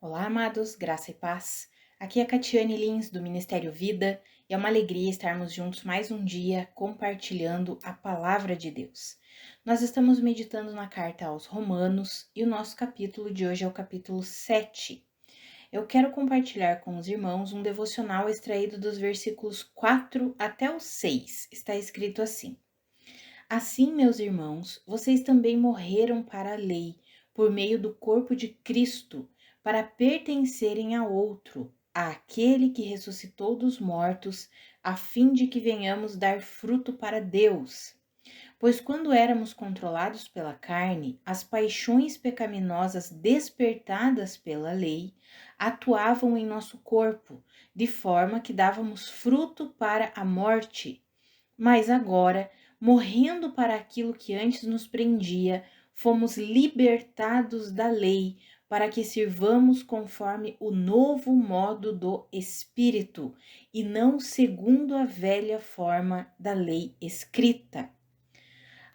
Olá, amados, graça e paz. Aqui é a Catiane Lins, do Ministério Vida, e é uma alegria estarmos juntos mais um dia compartilhando a palavra de Deus. Nós estamos meditando na carta aos Romanos e o nosso capítulo de hoje é o capítulo 7. Eu quero compartilhar com os irmãos um devocional extraído dos versículos 4 até o 6. Está escrito assim: Assim, meus irmãos, vocês também morreram para a lei, por meio do corpo de Cristo, para pertencerem a outro, àquele que ressuscitou dos mortos, a fim de que venhamos dar fruto para Deus. Pois quando éramos controlados pela carne, as paixões pecaminosas despertadas pela lei atuavam em nosso corpo, de forma que dávamos fruto para a morte. Mas agora, morrendo para aquilo que antes nos prendia, fomos libertados da lei, para que sirvamos conforme o novo modo do Espírito, e não segundo a velha forma da lei escrita.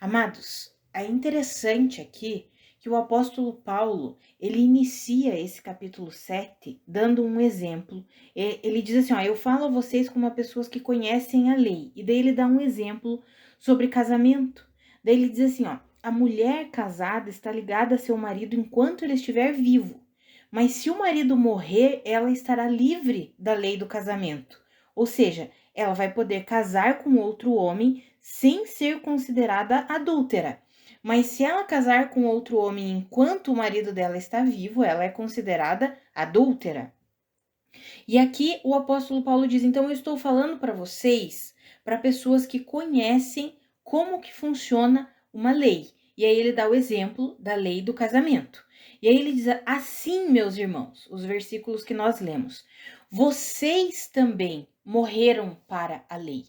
Amados, é interessante aqui que o apóstolo Paulo, ele inicia esse capítulo 7 dando um exemplo. Ele diz assim, eu falo a vocês como pessoas que conhecem a lei. E daí ele dá um exemplo sobre casamento. Daí ele diz assim, a mulher casada está ligada a seu marido enquanto ele estiver vivo. Mas se o marido morrer, ela estará livre da lei do casamento. Ou seja, ela vai poder casar com outro homem sem ser considerada adúltera. Mas se ela casar com outro homem enquanto o marido dela está vivo, ela é considerada adúltera. E aqui o apóstolo Paulo diz, então eu estou falando para vocês, para pessoas que conhecem como que funciona uma lei. E aí ele dá o exemplo da lei do casamento. E aí ele diz, assim, meus irmãos, os versículos que nós lemos, vocês também morreram para a lei.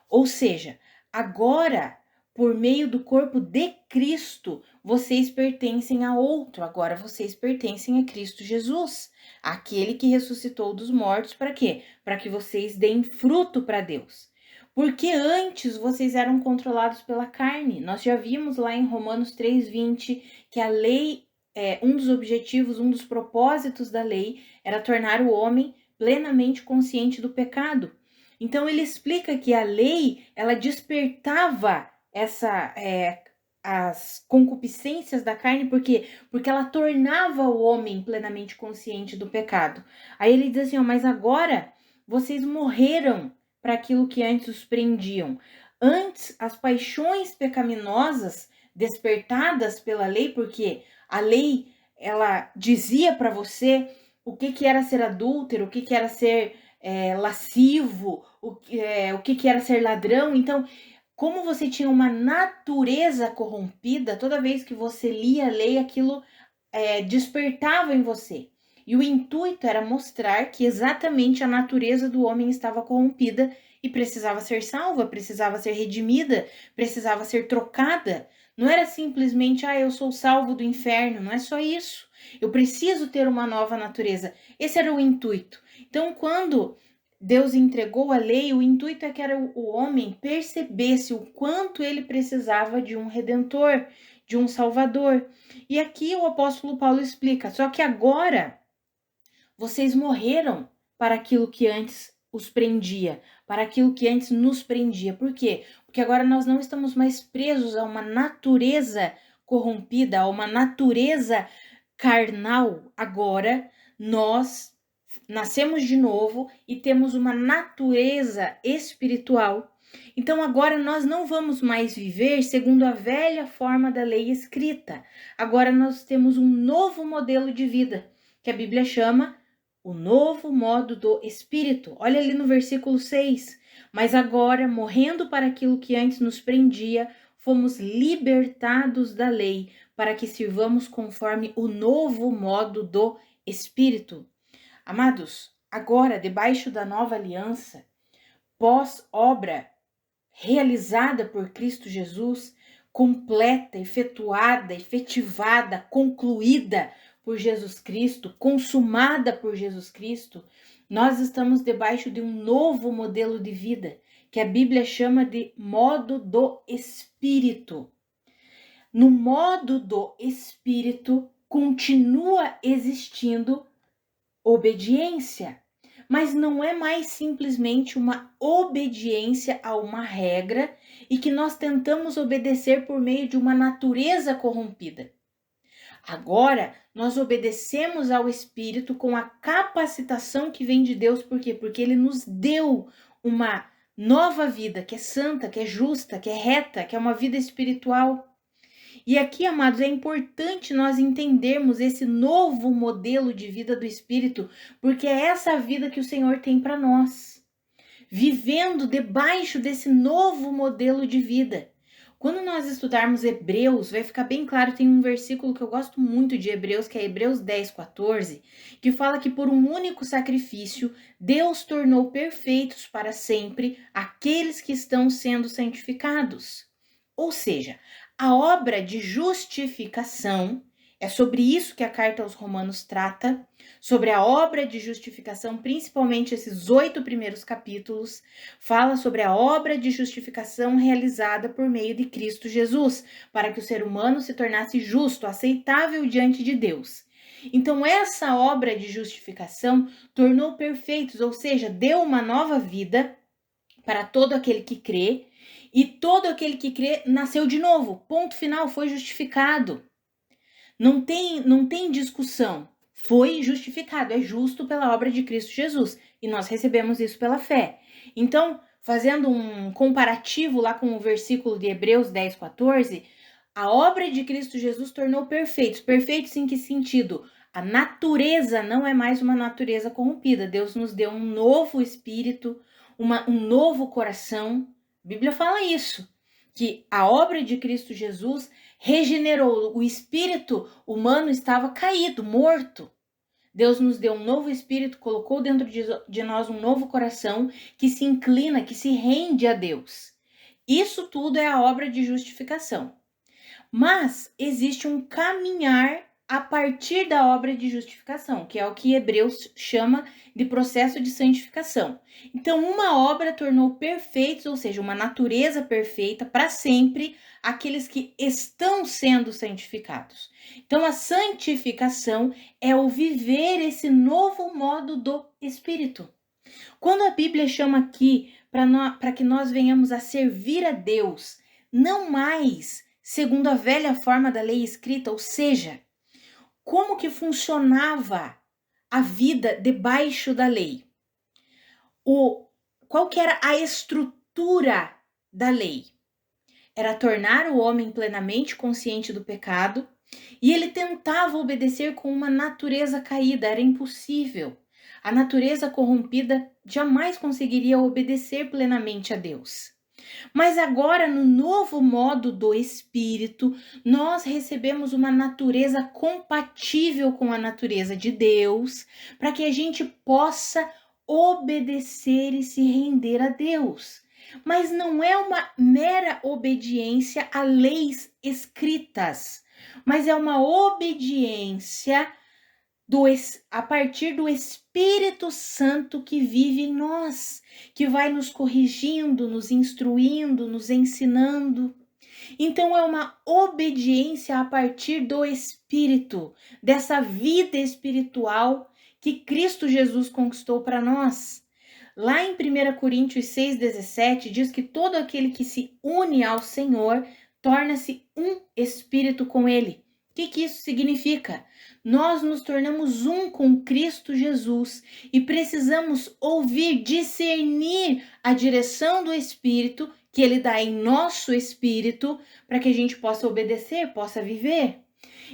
Ou seja, agora, por meio do corpo de Cristo, vocês pertencem a outro. Agora vocês pertencem a Cristo Jesus, aquele que ressuscitou dos mortos. Para quê? Para que vocês deem fruto para Deus. Porque antes vocês eram controlados pela carne. Nós já vimos lá em Romanos 3:20 que a lei, um dos objetivos, um dos propósitos da lei era tornar o homem plenamente consciente do pecado. Então ele explica que a lei, ela despertava as concupiscências da carne, por quê? Porque ela tornava o homem plenamente consciente do pecado. Aí ele diz assim, mas agora vocês morreram para aquilo que antes os prendiam. Antes, as paixões pecaminosas despertadas pela lei, porque a lei, ela dizia para você o que era ser adúltero, o que era ser lascivo, o que era ser ladrão. Então, como você tinha uma natureza corrompida, toda vez que você lia a lei, aquilo despertava em você. E o intuito era mostrar que exatamente a natureza do homem estava corrompida e precisava ser salva, precisava ser redimida, precisava ser trocada. Não era simplesmente, eu sou salvo do inferno, não é só isso. Eu preciso ter uma nova natureza. Esse era o intuito. Então, quando Deus entregou a lei, o intuito é que era o homem percebesse o quanto ele precisava de um redentor, de um salvador. E aqui o apóstolo Paulo explica, só que agora vocês morreram para aquilo que antes os prendia, para aquilo que antes nos prendia. Por quê? Porque agora nós não estamos mais presos a uma natureza corrompida, a uma natureza carnal. Agora nós nascemos de novo e temos uma natureza espiritual. Então agora nós não vamos mais viver segundo a velha forma da lei escrita. Agora nós temos um novo modelo de vida, que a Bíblia chama o novo modo do Espírito. Olha ali no versículo 6. Mas agora, morrendo para aquilo que antes nos prendia, fomos libertados da lei, para que sirvamos conforme o novo modo do Espírito. Amados, agora, debaixo da nova aliança, pós-obra realizada por Cristo Jesus, completa, efetuada, efetivada, concluída por Jesus Cristo, consumada por Jesus Cristo, nós estamos debaixo de um novo modelo de vida, que a Bíblia chama de modo do Espírito. No modo do Espírito, continua existindo obediência. Mas não é mais simplesmente uma obediência a uma regra e que nós tentamos obedecer por meio de uma natureza corrompida. Agora, nós obedecemos ao Espírito com a capacitação que vem de Deus, por quê? Porque Ele nos deu uma nova vida, que é santa, que é justa, que é reta, que é uma vida espiritual. E aqui, amados, é importante nós entendermos esse novo modelo de vida do Espírito, porque é essa vida que o Senhor tem para nós, vivendo debaixo desse novo modelo de vida. Quando nós estudarmos Hebreus, vai ficar bem claro, tem um versículo que eu gosto muito de Hebreus, que é Hebreus 10:14, que fala que por um único sacrifício, Deus tornou perfeitos para sempre aqueles que estão sendo santificados. Ou seja, a obra de justificação, é sobre isso que a carta aos Romanos trata, sobre a obra de justificação, principalmente esses 8 primeiros capítulos, fala sobre a obra de justificação realizada por meio de Cristo Jesus, para que o ser humano se tornasse justo, aceitável diante de Deus. Então, essa obra de justificação tornou perfeitos, ou seja, deu uma nova vida para todo aquele que crê, e todo aquele que crê nasceu de novo. Ponto final, foi justificado. Não tem discussão. Foi justificado, é justo pela obra de Cristo Jesus. E nós recebemos isso pela fé. Então, fazendo um comparativo lá com o versículo de Hebreus 10:14, a obra de Cristo Jesus tornou perfeitos. Perfeitos em que sentido? A natureza não é mais uma natureza corrompida. Deus nos deu um novo espírito, um novo coração. A Bíblia fala isso, que a obra de Cristo Jesus regenerou. O espírito humano estava caído, morto. Deus nos deu um novo espírito, colocou dentro de nós um novo coração que se inclina, que se rende a Deus. Isso tudo é a obra de justificação. Mas existe um caminhar a partir da obra de justificação, que é o que Hebreus chama de processo de santificação. Então, uma obra tornou perfeitos, ou seja, uma natureza perfeita para sempre, aqueles que estão sendo santificados. Então, a santificação é o viver esse novo modo do Espírito. Quando a Bíblia chama aqui para que nós venhamos a servir a Deus, não mais segundo a velha forma da lei escrita, ou seja, como que funcionava a vida debaixo da lei? Qual que era a estrutura da lei? Era tornar o homem plenamente consciente do pecado, e ele tentava obedecer com uma natureza caída, era impossível. A natureza corrompida jamais conseguiria obedecer plenamente a Deus. Mas agora, no novo modo do Espírito, nós recebemos uma natureza compatível com a natureza de Deus, para que a gente possa obedecer e se render a Deus. Mas não é uma mera obediência a leis escritas, mas é uma obediência a partir do Espírito Santo que vive em nós, que vai nos corrigindo, nos instruindo, nos ensinando. Então é uma obediência a partir do Espírito, dessa vida espiritual que Cristo Jesus conquistou para nós. Lá em 1 Coríntios 6,17 diz que todo aquele que se une ao Senhor torna-se um espírito com Ele. O que isso significa? Nós nos tornamos um com Cristo Jesus e precisamos ouvir, discernir a direção do Espírito que Ele dá em nosso espírito para que a gente possa obedecer, possa viver.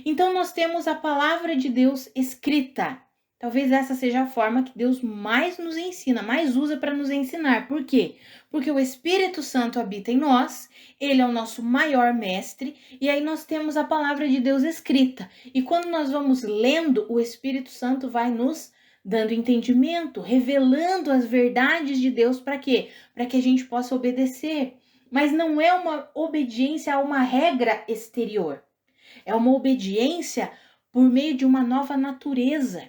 Então nós temos a palavra de Deus escrita. Talvez essa seja a forma que Deus mais nos ensina, mais usa para nos ensinar. Por quê? Porque o Espírito Santo habita em nós, ele é o nosso maior mestre, e aí nós temos a palavra de Deus escrita. E quando nós vamos lendo, o Espírito Santo vai nos dando entendimento, revelando as verdades de Deus para quê? Para que a gente possa obedecer. Mas não é uma obediência a uma regra exterior. É uma obediência por meio de uma nova natureza.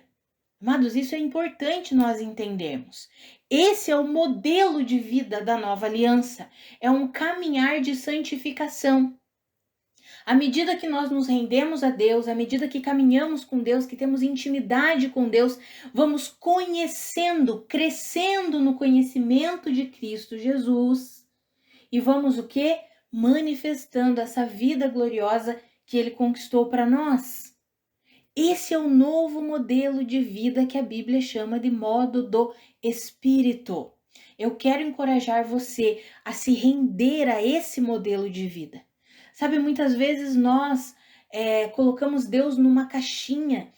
Amados, isso é importante nós entendermos. Esse é o modelo de vida da nova aliança. É um caminhar de santificação. À medida que nós nos rendemos a Deus, à medida que caminhamos com Deus, que temos intimidade com Deus, vamos conhecendo, crescendo no conhecimento de Cristo Jesus. E vamos o quê? Manifestando essa vida gloriosa que Ele conquistou para nós. Esse é o novo modelo de vida que a Bíblia chama de modo do Espírito. Eu quero encorajar você a se render a esse modelo de vida. Sabe, muitas vezes nós colocamos Deus numa caixinha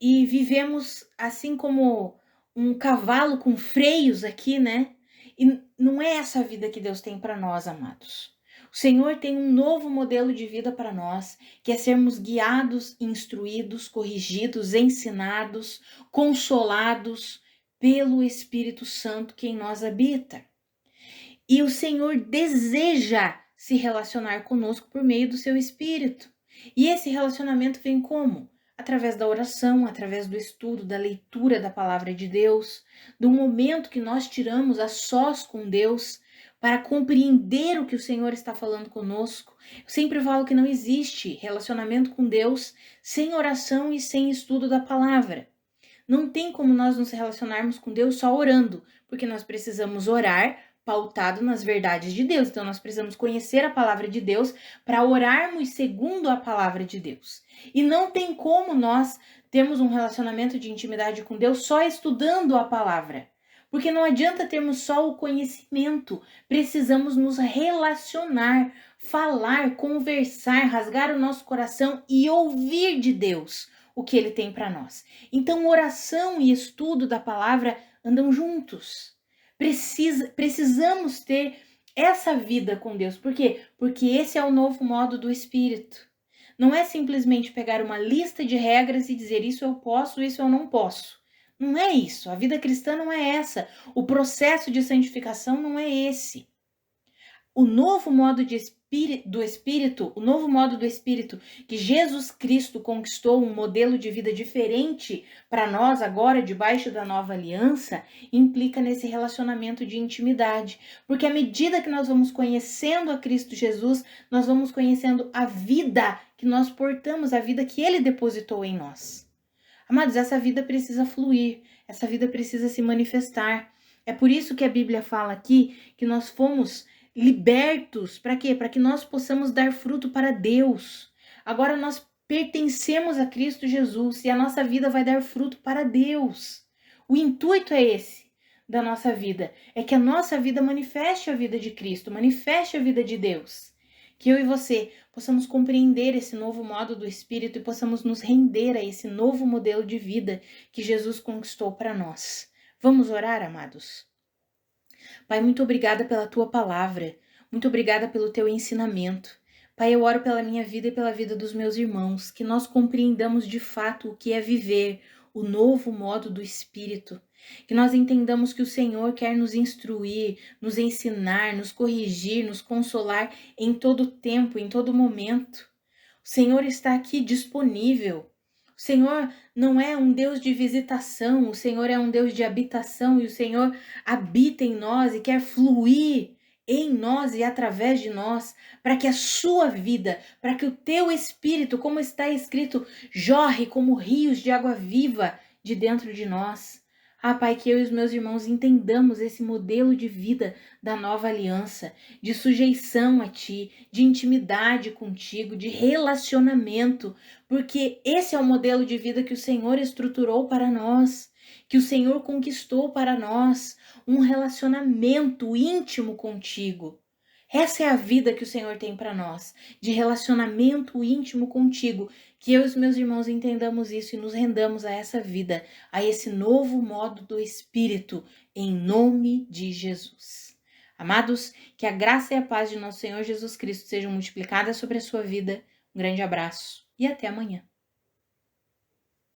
e vivemos assim como um cavalo com freios aqui, né? E não é essa a vida que Deus tem para nós, amados. O Senhor tem um novo modelo de vida para nós, que é sermos guiados, instruídos, corrigidos, ensinados, consolados pelo Espírito Santo que em nós habita. E o Senhor deseja se relacionar conosco por meio do seu Espírito. E esse relacionamento vem como? Através da oração, através do estudo, da leitura da palavra de Deus, do momento que nós tiramos a sós com Deus para compreender o que o Senhor está falando conosco. Eu sempre falo que não existe relacionamento com Deus sem oração e sem estudo da palavra. Não tem como nós nos relacionarmos com Deus só orando, porque nós precisamos orar pautado nas verdades de Deus. Então, nós precisamos conhecer a palavra de Deus para orarmos segundo a palavra de Deus. E não tem como nós termos um relacionamento de intimidade com Deus só estudando a palavra. Porque não adianta termos só o conhecimento, precisamos nos relacionar, falar, conversar, rasgar o nosso coração e ouvir de Deus o que Ele tem para nós. Então, oração e estudo da palavra andam juntos. Precisamos ter essa vida com Deus. Por quê? Porque esse é o novo modo do Espírito. Não é simplesmente pegar uma lista de regras e dizer isso eu posso, isso eu não posso. Não é isso. A vida cristã não é essa. O processo de santificação não é esse. O novo modo do Espírito, o novo modo do Espírito que Jesus Cristo conquistou, um modelo de vida diferente para nós agora, debaixo da nova aliança, implica nesse relacionamento de intimidade. Porque à medida que nós vamos conhecendo a Cristo Jesus, nós vamos conhecendo a vida que nós portamos, a vida que Ele depositou em nós. Amados, essa vida precisa fluir, essa vida precisa se manifestar. É por isso que a Bíblia fala aqui que nós fomos libertos. Para quê? Para que nós possamos dar fruto para Deus. Agora nós pertencemos a Cristo Jesus e a nossa vida vai dar fruto para Deus. O intuito é esse da nossa vida, é que a nossa vida manifeste a vida de Cristo, manifeste a vida de Deus. Que eu e você possamos compreender esse novo modo do Espírito e possamos nos render a esse novo modelo de vida que Jesus conquistou para nós. Vamos orar, amados? Pai, muito obrigada pela tua palavra, muito obrigada pelo teu ensinamento. Pai, eu oro pela minha vida e pela vida dos meus irmãos, que nós compreendamos de fato o que é viver o novo modo do Espírito, que nós entendamos que o Senhor quer nos instruir, nos ensinar, nos corrigir, nos consolar em todo tempo, em todo momento. O Senhor está aqui disponível. O Senhor não é um Deus de visitação, o Senhor é um Deus de habitação e o Senhor habita em nós e quer fluir em nós e através de nós, para que a sua vida, para que o teu espírito, como está escrito, jorre como rios de água viva de dentro de nós. Ah, Pai, que eu e os meus irmãos entendamos esse modelo de vida da nova aliança, de sujeição a Ti, de intimidade contigo, de relacionamento, porque esse é o modelo de vida que o Senhor estruturou para nós, que o Senhor conquistou para nós, um relacionamento íntimo contigo. Essa é a vida que o Senhor tem para nós, de relacionamento íntimo contigo, que eu e os meus irmãos entendamos isso e nos rendamos a essa vida, a esse novo modo do Espírito, em nome de Jesus. Amados, que a graça e a paz de nosso Senhor Jesus Cristo sejam multiplicadas sobre a sua vida. Um grande abraço e até amanhã.